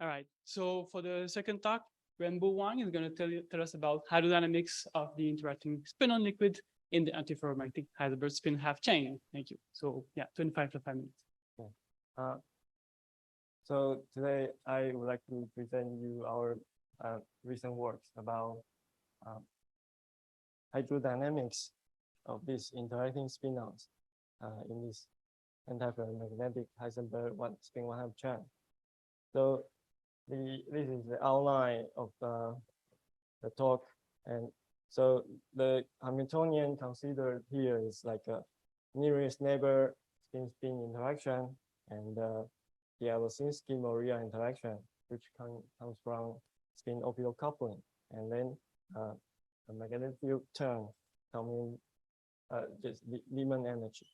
All right. So for the second talk, Ren-Bo Wang is going to tell us about hydrodynamics of the interacting spinon liquid in the antiferromagnetic Heisenberg spin half chain. Thank you. So yeah, 25 to 5 minutes. Okay. So today I would like to present you our recent works about hydrodynamics of these interacting spinons in this antiferromagnetic Heisenberg spin one half chain. So this is the outline of the talk, and so the Hamiltonian considered here is like a nearest neighbor spin-spin interaction and DyaloshinskiiMoriya interaction, which comes from spin orbital coupling, and then the magnetic field term coming just Riemann energy.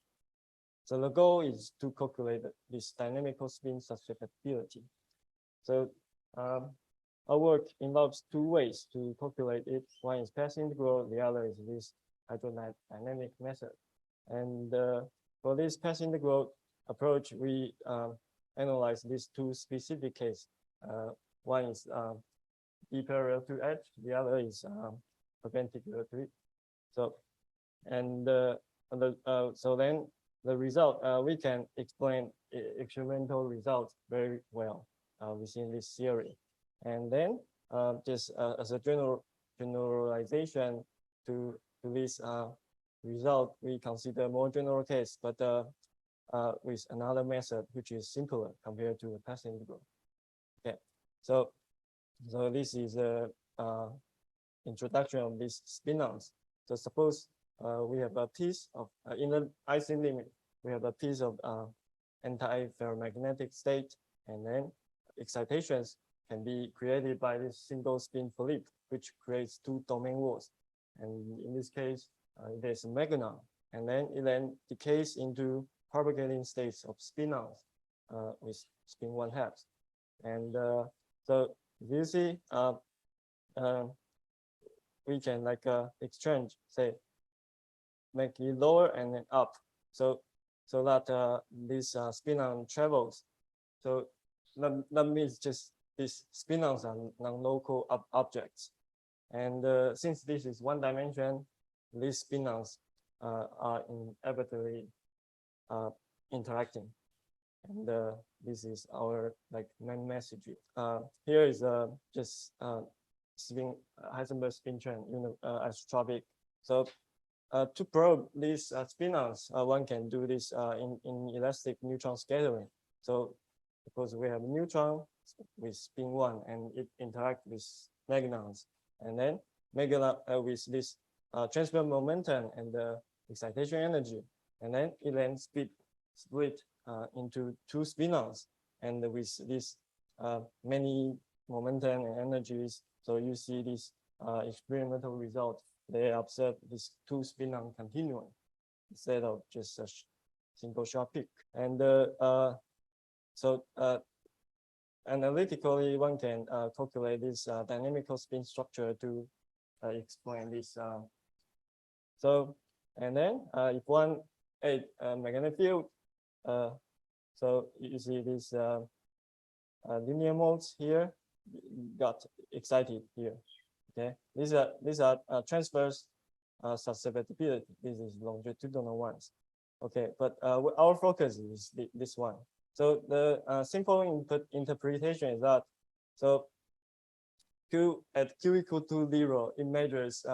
So the goal is to calculate this dynamical spin susceptibility. So our work involves two ways to calculate it. One is Path integral, the other is this hydrodynamic method. And for this Path integral approach, we analyze these two specific cases. One is D parallel to H, the other is perpendicular to it. So, and so then the result, we can explain experimental results very well within this theory. And then just as a generalization to this result, we consider more general case, but with another method which is simpler compared to the Path integral. Okay, so this is a introduction of these spinons. So suppose we have a piece of in the IC limit, we have a piece of anti-ferromagnetic state, and then excitations can be created by this single spin flip, which creates two domain walls. And in this case, there's a magnon, and then it then decays into propagating states of spinons with spin one halves. And so if you see, we can like exchange, say, make it lower and then up, so that this spinon travels. So that means just these spinons are non-local objects. And since this is one dimension, these spinons are inevitably interacting. And this is our like main message. Here is just spin Heisenberg spin chain, isotropic. So to probe these spinons, one can do this in elastic neutron scattering. So because we have a neutron with spin one and it interacts with magnons, and then magnon with this transfer momentum and the excitation energy, and then it then split into two spinons, and with this many momentum and energies. So you see this experimental result. They observe this two spinon continuum instead of just a single sharp peak. And so analytically, one can calculate this dynamical spin structure to explain this. So, and then if one add magnetic field, so you see this linear modes here got excited here. Okay, these are transverse susceptibility. This is longitudinal ones. Okay, but our focus is this one. So the simple interpretation is that, so at Q equal to 0, it measures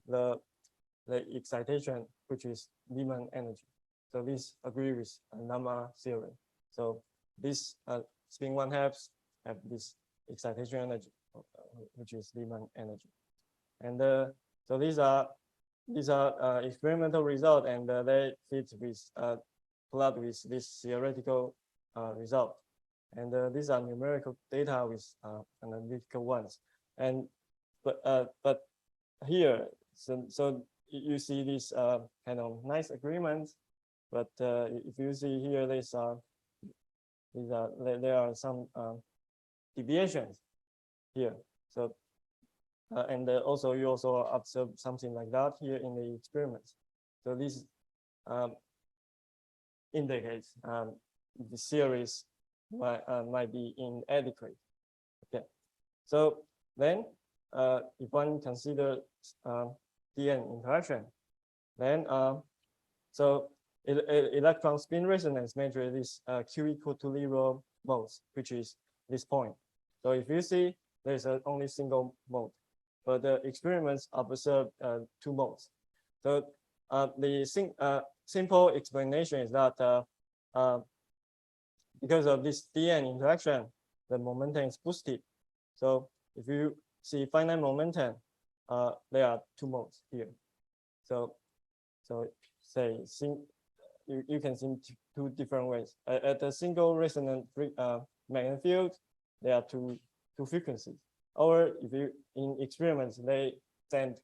the excitation, which is Riemann energy. So this agrees with Lamar theory. So this spin one halves have this excitation energy, which is Riemann energy. And so these are experimental results, and they fit with plot with this theoretical result. And these are numerical data with analytical ones. And but here, so you see this kind of nice agreements. But if you see here, there are some deviations here. So and also you also observe something like that here in the experiments. So this indicates the series might be inadequate. Okay, so then if one considers DN interaction, then so electron spin resonance measure this Q equal to 0 modes, which is this point. So if you see there's only single mode, but the experiments observe 2 modes. So the simple explanation is that because of this DN interaction, the momentum is boosted. So if you see finite momentum, there are 2 modes here. So say you can see 2 different ways. At a single resonant magnetic field, there are two frequencies. Or if you in experiments they send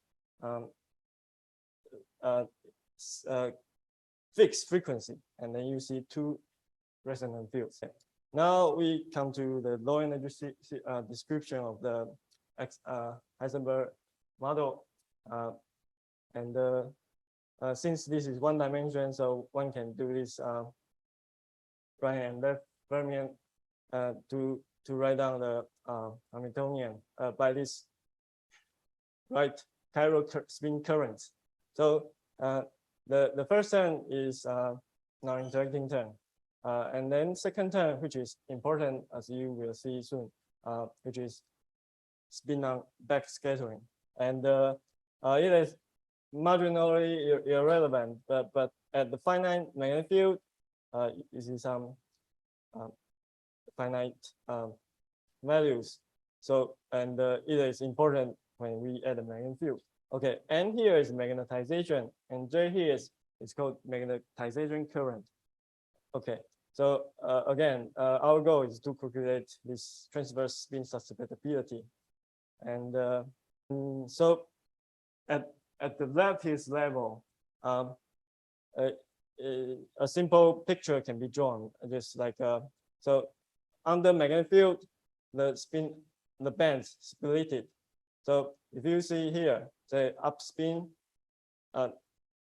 fixed frequency, and then you see 2 resonant fields. Now we come to the low energy description of the Heisenberg model, and since this is 1 dimension, so one can do this right and left fermion to write down the Hamiltonian by this right chiral spin currents. So the first term is non-interacting term, and then second term, which is important as you will see soon, which is spinon backscattering, and it is marginally irrelevant, but at the finite magnetic field, you see some finite values. So and it is important when we add a magnetic field. Okay, N here is magnetization, and J here is called magnetization current. Okay, so again, our goal is to calculate this transverse spin susceptibility, and so at the lattice level, a simple picture can be drawn, just like so under magnetic field, the bands splitted. So if you see here, the up spin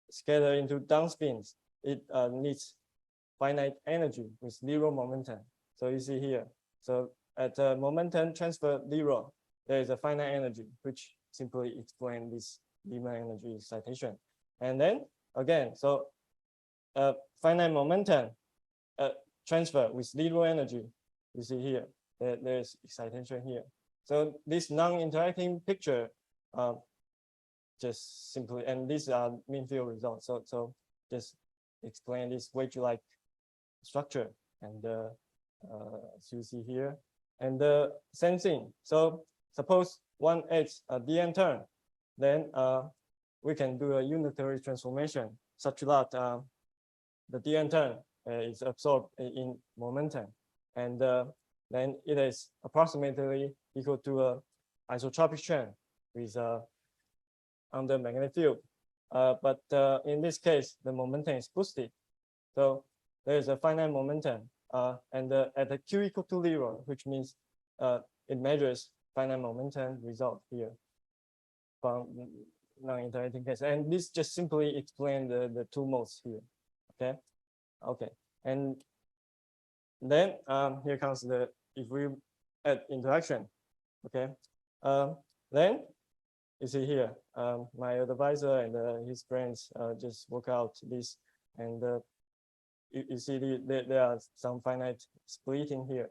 scatter into down spins, it needs finite energy with 0 momentum. So you see here, so at momentum transfer 0, there is a finite energy, which simply explains this Riemann energy excitation. And then again, so finite momentum transfer with 0 energy, you see here, there's excitation here. So this non-interacting picture just simply, and these are meanfield results. So just explain this wedge-like structure, and as you see here, and the same thing. So suppose one adds a DN term, then we can do a unitary transformation such that the DN term is absorbed in momentum, and then it is approximately equal to a isotropic chain with under magnetic field. But in this case, the momentum is boosted. So there is a finite momentum, and at the Q equal to 0, which means it measures finite momentum result here from non-interacting case. And this just simply explains the 2 modes here. Okay, and then here comes the, if we add interaction, okay, then you see here, my advisor and his friends just work out this, and you see there are some finite splitting here,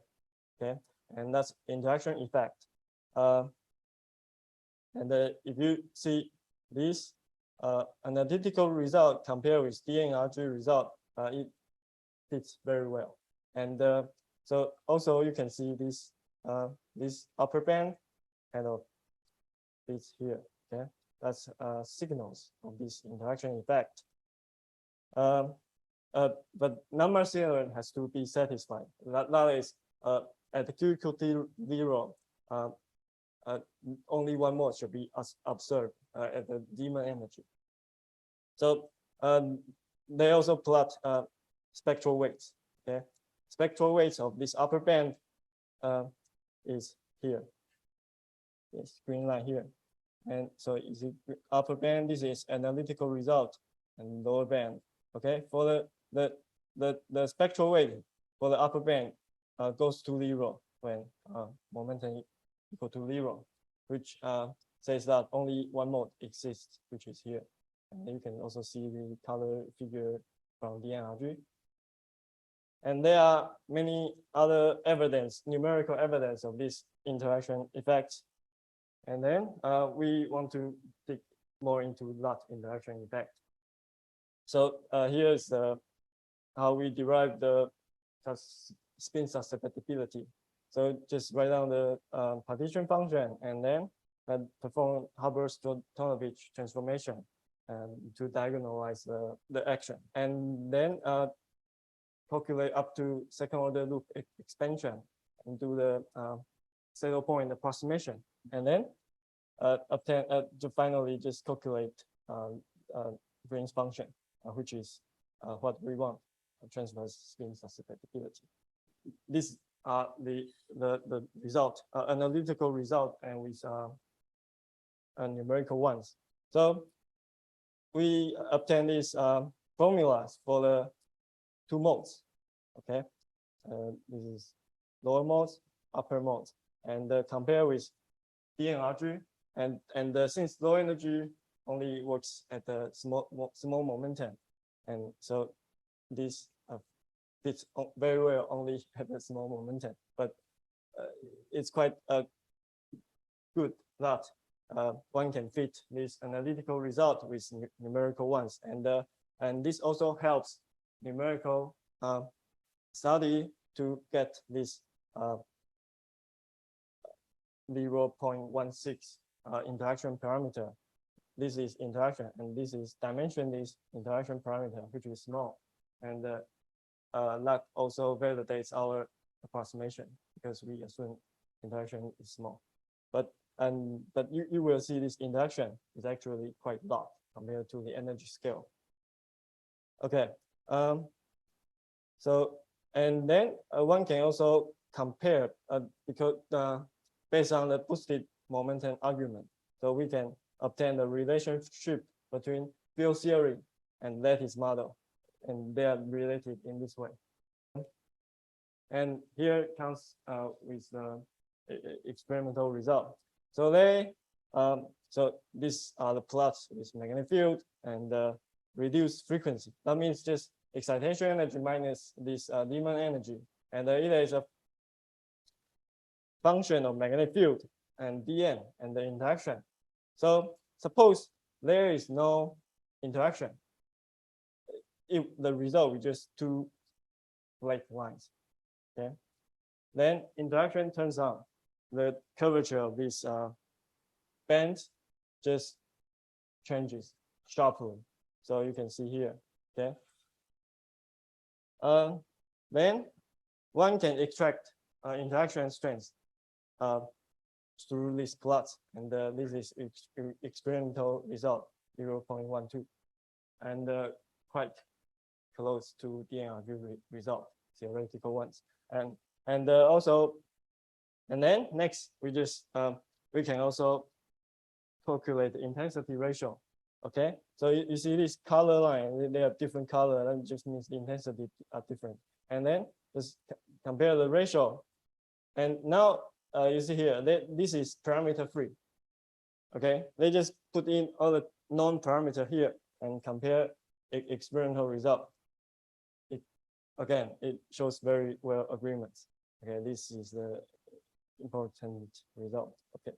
okay, and that's interaction effect. And if you see this analytical result compared with DMRG result, it fits very well. And so also you can see this this upper band kind of fits here. Okay, that's signals of this interaction effect. But non-Marcian has to be satisfied. That is at the Q equal to 0, only 1 mode should be observed at the Riemann energy. So they also plot spectral weights. Okay, spectral weights of this upper band is here. This green line here, and so is it upper band? This is analytical result, and lower band. Okay, for the spectral weight for the upper band goes to 0, when momentum equal to 0, which says that only one mode exists, which is here. And you can also see the color figure from DMRG. And there are many other evidence, numerical evidence of this interaction effect. And then we want to dig more into that interaction effect. So here is how we derive the spin susceptibility. So just write down the partition function and then perform Haber-Stoyanovich transformation to diagonalize the action. And then calculate up to second order loop expansion and do the saddle point approximation. And then obtain to finally just calculate Green's function, which is what we want, transverse spin susceptibility. These are the result, analytical result, and with numerical ones. So we obtain these formulas for the two modes. Okay, this is lower modes, upper modes, and compare with DMRG. And since low energy only works at the small momentum, and so this fits very well only at the small momentum. But it's quite good that one can fit this analytical result with numerical ones, and this also helps numerical study to get this 0.16 interaction parameter. This is interaction, and this is dimension is interaction parameter, which is small, and that also validates our approximation because we assume interaction is small. But you will see this interaction is actually quite large compared to the energy scale. Okay, so and then one can also compare because based on the boosted momentum argument, so we can obtain the relationship between field theory and lattice model, and they are related in this way. And here comes with the experimental result. So so these are the plots with magnetic field and reduced frequency. That means just excitation energy minus this Lyman energy, and it is a function of magnetic field and dm and the interaction. So suppose there is no interaction, if the result is just two flat lines, okay, then interaction turns on, the curvature of this band just changes sharply. So you can see here, okay. Then one can extract interaction strength through these plots, and this is experimental result 0.12, and quite close to DMRG result, theoretical ones, and also, and then next we just we can also calculate the intensity ratio. Okay, so you see this color line, they have different color, that just means the intensity are different. And then just compare the ratio. And now you see here, this is parameter free. Okay, they just put in all the non-parameter here and compare experimental result. Again, it shows very well agreements. Okay, this is the important result. Okay,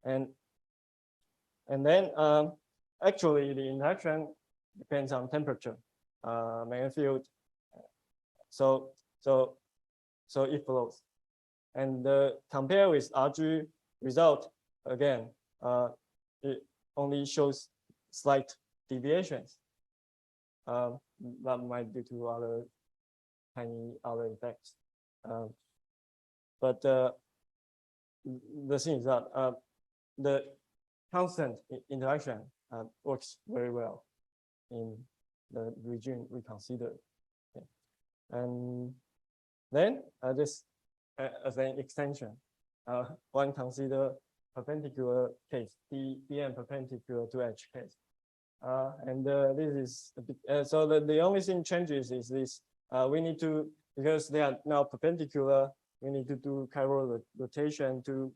and then actually the interaction depends on temperature, magnetic field. So it flows. And compare with RG result, again, it only shows slight deviations. That might be due to other tiny other effects. But the thing is that the constant interaction works very well in the region we consider. Okay. And then just as an extension, one consider perpendicular case, DM perpendicular to H case. And this is a bit, so the only thing changes is this, we need to, because they are now perpendicular, we need to do chiral rotation to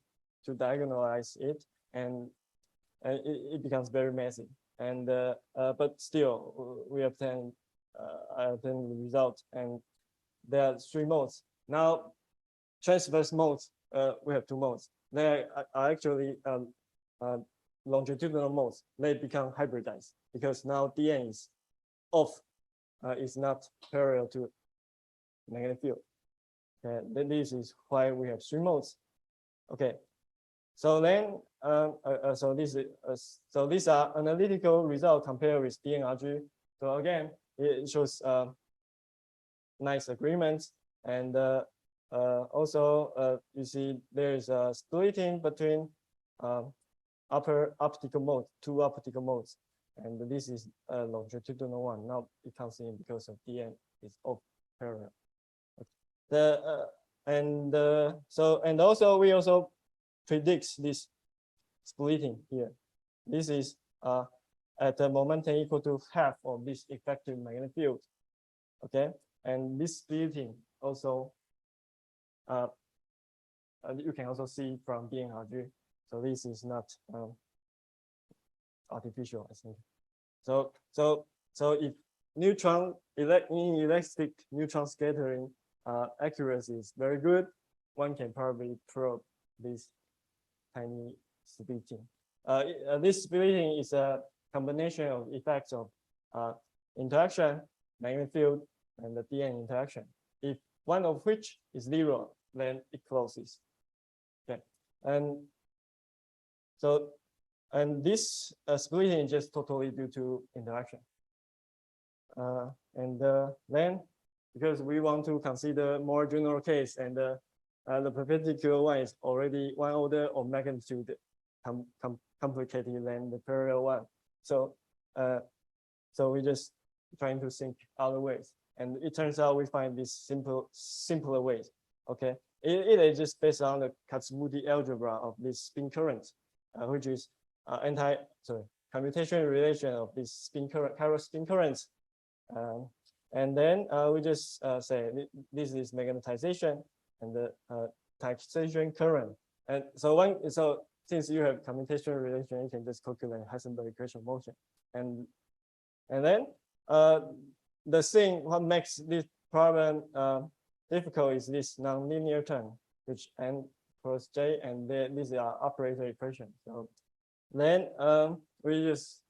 diagonalize it, and it becomes very messy. And but still, we obtain the result, and there are 3 modes. Now, transverse modes, we have 2 modes. They are actually longitudinal modes. They become hybridized because now DN is off, is not parallel to magnetic field. Okay, then this is why we have 3 modes. Okay, so then so these are analytical results compared with DMRG. So again, it shows nice agreements, and also you see there is a splitting between upper optical mode, 2 optical modes, and this is a longitudinal one. Now it comes in because of DN is off parallel. And also we also predicts this splitting here. This is at a momentum equal to half of this effective magnetic field. Okay, and this splitting also you can also see from DMRG. So this is not artificial, I think. So if neutron inelastic neutron scattering accuracy is very good, one can probably probe this tiny splitting. This splitting is a combination of effects of interaction, magnetic field, and the DN interaction. If one of which is 0, then it closes. Okay, and so this splitting is just totally due to interaction. Then, because we want to consider more general case, and the perpendicular one is already 1 order of magnitude complicated than the parallel one. So we just trying to think other ways, and it turns out we find this simpler ways. Okay, it is just based on the Kac-Moody algebra of this spin current, which is commutation relation of this spin current, chiral spin currents. And then we just say this is magnetization and the taxation current. And so since you have commutation relation, you can just calculate Heisenberg equation motion. And then the thing what makes this problem difficult is this nonlinear term, which n plus j, and these are operator equation. So then we just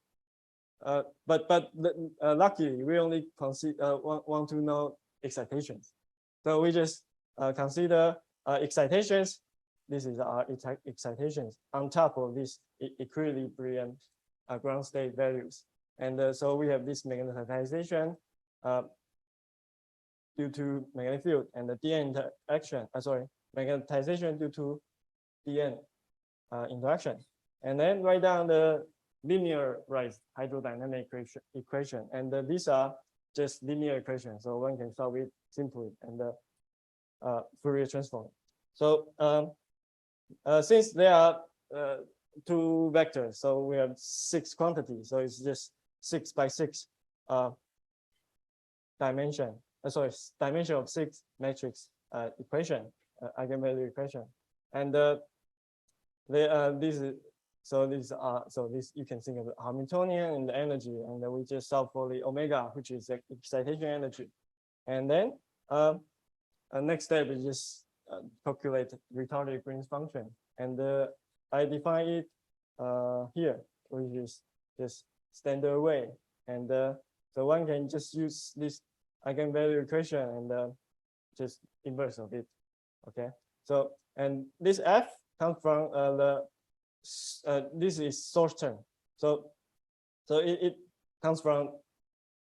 luckily we only consider want to know excitations. So we just consider excitations. This is our excitations on top of this equilibrium ground state values. And so we have this magnetization due to magnetic field, and the DN interaction, magnetization due to DN interaction. And then write down the linearized hydrodynamic equation. And these are just linear equations, so one can solve it simply and Fourier transform. So since there are 2 vectors, so we have 6 quantities, so it's just 6 by 6 dimension. Dimension of 6 matrix equation, eigenvalue equation, and this you can think of the Hamiltonian and the energy, and then we just solve for the omega, which is the excitation energy, and then next step is just calculate retarded Green's function, and I define it here, which is just standard way, and so one can just use this eigenvalue equation and just inverse of it. Okay, so and this f comes from this is source term, so it comes from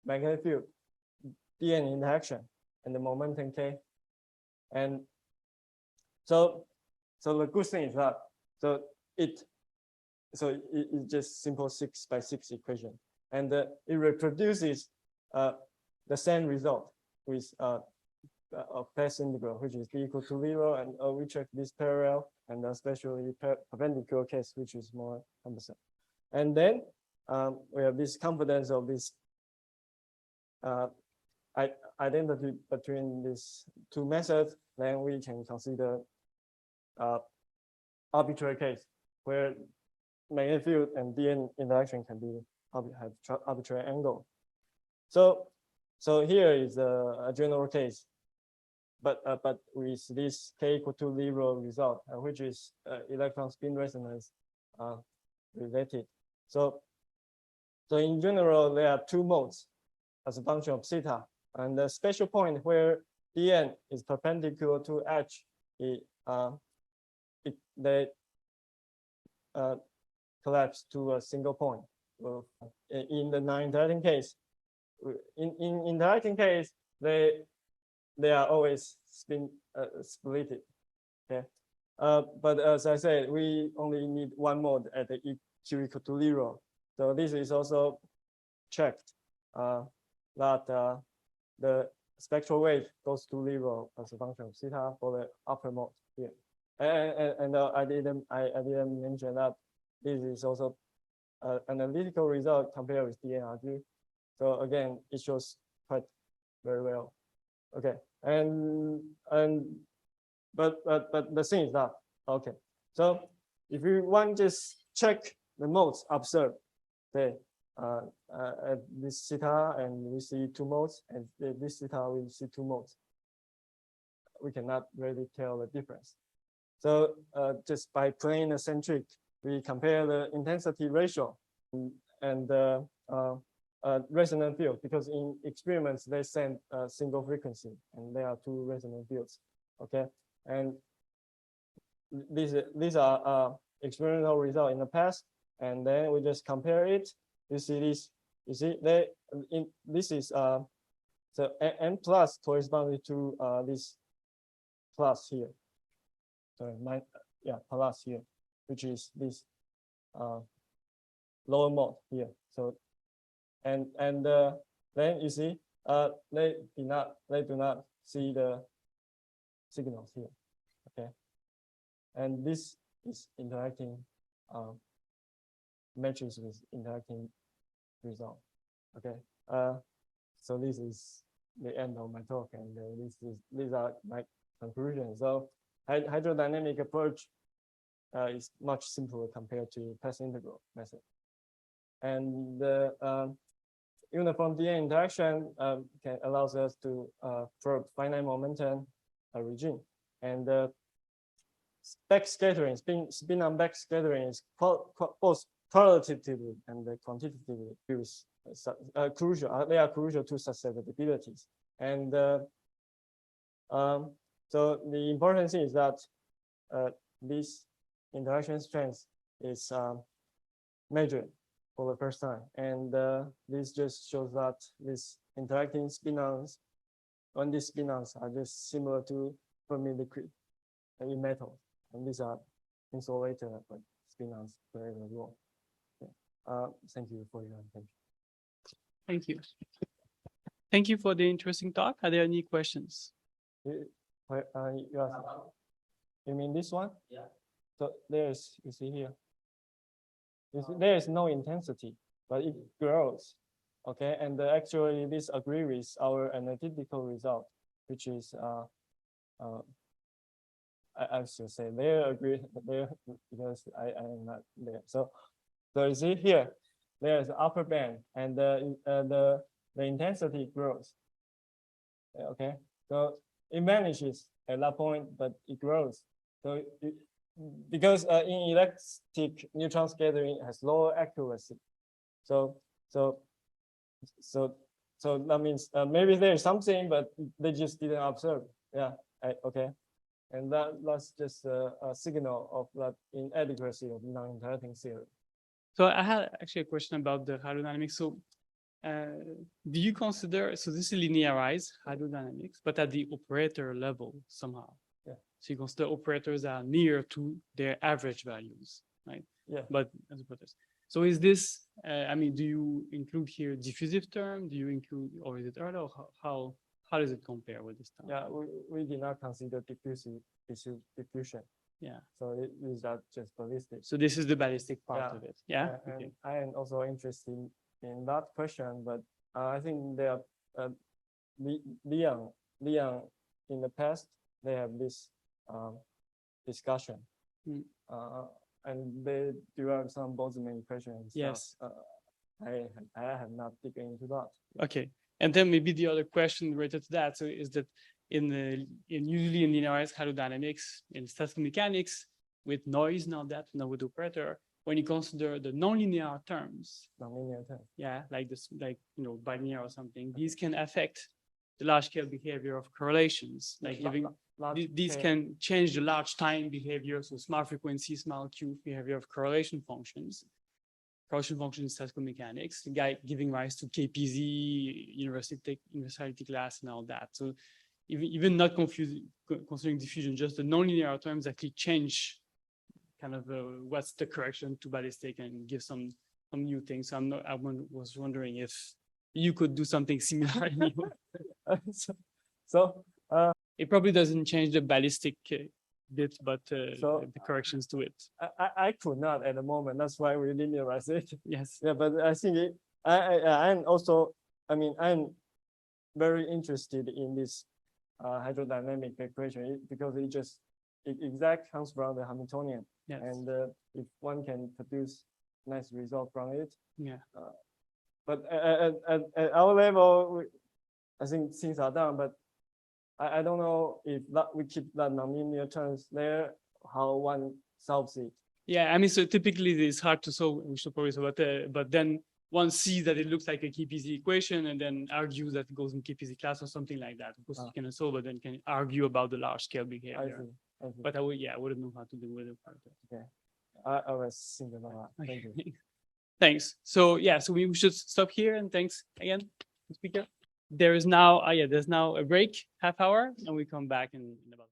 magnetic field, DN interaction, and the momentum k, and so the good thing is that it's just simple 6 by 6 equation, and it reproduces the same result with a Path integral, which is b equal to 0, and we check this parallel, and especially perpendicular case, which is more cumbersome. And then we have this confidence of this identity between these 2 methods, then we can consider arbitrary case where magnetic field and DN interaction can be have arbitrary angle. So here is a general case, but with this k equal to 0 result, which is electron spin resonance related. So in general, there are two modes as a function of theta, and the special point where Dn is perpendicular to H, they collapse to a single point. In the non-interacting case, in interacting case, they are always splitted. Okay, but as I said, we only need one mode at the q equal to 0. So this is also checked that the spectral weight goes to 0 as a function of theta for the upper mode here. And I didn't mention that this is also analytical result compared with DMRG. So again, it shows quite very well. Okay, but the thing is that okay. So if you want just check the modes observed, okay, at this theta and we see two modes, and this theta we see two modes. We cannot really tell the difference. So just by playing a centric, we compare the intensity ratio and the resonant field, because in experiments they send a single frequency and there are two resonant fields. Okay, and these are experimental results in the past, and then we just compare it. You see this. You see this is so n plus corresponding to this plus here. Sorry, plus here, which is this lower mode here. So and then you see they do not see the signals here. Okay, and this is interacting matches with interacting result. Okay, so this is the end of my talk, and these are my conclusions. So hydrodynamic approach is much simpler compared to path integral method, and the uniform DN interaction allows us to probe finite momentum regime, and backscattering, spin-on backscattering is both qualitatively and quantitatively crucial. They are crucial to susceptibilities, and so the important thing is that this interaction strength is measured for the first time, and this just shows that these interacting spinons, when these spinons are just similar to Fermi liquid in metal, and these are insulator but spinons play a role. Okay. Thank you for your attention. Thank you. Thank you for the interesting talk. Are there any questions? You mean this one? Yeah. So there's, you see here, there is no intensity, but it grows. Okay, and actually this agrees with our analytical result, which is I should say they agree there because I am not there. So you see here, there is upper band, and the intensity grows. Okay, so it vanishes at that point, but it grows. So because in electric neutron scattering has lower accuracy, so that means maybe there is something, but they just didn't observe. Yeah. Okay. And that's just a signal of that inadequacy of non-interacting theory. So I had actually a question about the hydrodynamics. So do you consider, so this is linearized hydrodynamics, but at the operator level somehow? Yeah. So you consider operators are near to their average values, right? Yeah. But as operators. So is this, I mean, do you include here diffusive term? Do you include, or is it earlier? How does it compare with this term? Yeah, we did not consider diffusion. Yeah. So it is that just ballistic. So this is the ballistic part Yeah. of it. Yeah. And Okay. I am also interested in that question, but I think there are Liang in the past they have this discussion. Mm. And they derive some Boltzmann equations. Yes. I have not digged into that. Okay. And then maybe the other question related to that, so is that usually in linearized hydrodynamics, in statistical mechanics, with noise, not with operator, when you consider the nonlinear terms, Nonlinear term. yeah, like this, like bilinear or something, these can affect the large scale behavior of correlations, like giving these can change the large time behavior, so small frequency, small q behavior of correlation functions. Correlation functions in statistical mechanics, giving rise to KPZ, universality class, and all that. So even not considering diffusion, just the nonlinear terms actually change kind of what's the correction to ballistic and give some new things. So I was wondering if you could do something similar. It probably doesn't change the ballistic bit, but the corrections to it. I could not at the moment. That's why we linearize it. Yes. Yeah, but I think I'm also, I'm very interested in this hydrodynamic equation because it exactly comes from the Hamiltonian. Yes. And if one can produce nice result from it. Yeah. But at our level, I think things are done, but I don't know if we keep that nonlinear terms there, how one solves it. Yeah, so typically it's hard to solve, we should probably solve it, but then one sees that it looks like a KPZ equation and then argues that it goes in KPZ class or something like that. Of course, you can solve it and can argue about the large scale behavior. I see. But I wouldn't know how to do with it. Okay. I was thinking about that. Thank you. Thanks. So we should stop here, and thanks again, speaker. There's now a break, half hour, and we come back in about